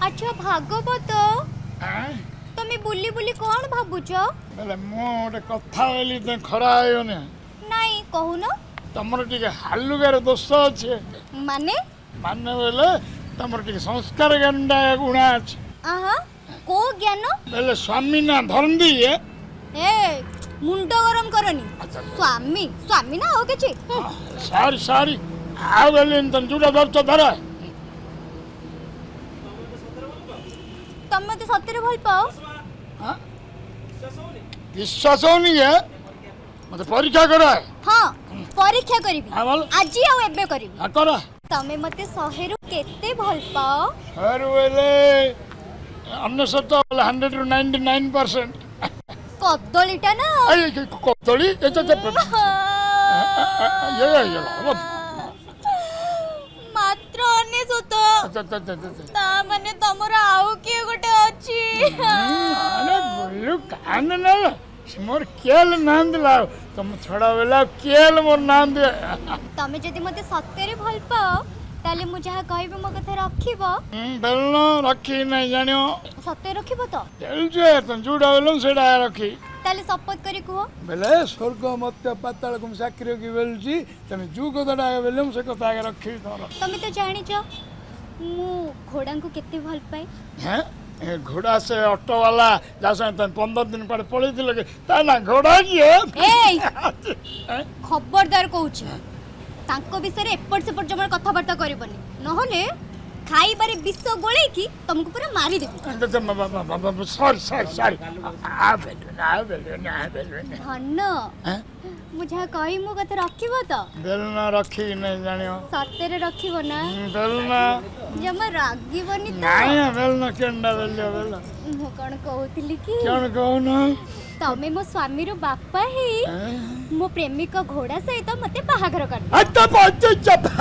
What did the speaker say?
अच्छा भागवत तमे बुली बुली कौन भाबुच बेले मो गोटे कथा बोली तो खरा आयो ने नहीं कहून तमर टिके हालुगार दोष अच्छे माने माने बोले तमर टिके संस्कार गंडा गुणा अच्छे आहा को ज्ञान बेले स्वामी ना धर्म दी है ए मुंड गरम करनी अच्छा। स्वामी स्वामी ना हो किछि सारी सारी आ बेले तन जुड़ा दर्च धरा तम मते सत्य भल पाओ हाँ? विश्वास होनी है मते परीक्षा करा है हाँ परीक्षा करिबी हाँ बोल आज आउ एबे करिबी हाँ करा तमे मते 100 रु केते भल पाओ हर वेले अन्य सत्ता 100 to 99%. कदलीटा ना आई कदली ये मात्र 99 ता माने तमर आउ के गोटे अछि अरे गुल्लू कान ना मोर केल नाम दिला तुम छोड़ा वेला केल मोर नाम दे तमे जदि मते सत्य भल पाओ ताले मु जहा कहबे मो कथा रखिबो बेलनो रखी नहीं जानियो सत्य रखिबो तो चल जे तुम जुड़ा वेलन सेडा रखी ताले शपथ करी कुहो बेले स्वर्ग मत्य पाताल कुम साक्रिय की बेलजी तमे जू को दडा बेलम से कथा के रखी तोर तमे तो जानि छ मु घोड़ा को केते भल पाए हैं ए घोड़ा से ऑटो वाला जैसे तन 15 दिन पर पड़ी थी लगे ता ना घोड़ा की है ए खबरदार कहूची तांको विषय एपट सेपट जमर कथाबार्ता करबनी नहले खाइबारे विष गोले की तुमको पूरा मारी देबी सॉरी सॉरी सॉरी आ बेलू धन मुझे कही मो कथा रखिबो तो बेलना रखी नहीं जानियो सत्य रखिबो ना बेलना जमा रागिबनी तो नहीं बेलना केंडा बेलियो बेला मु कोन कहउतिली कि कौन कहूना तमे मो स्वामी रो बापा ही मो प्रेमिक घोड़ा सहित मते बाहागर कर अत्ता पहुंच चपा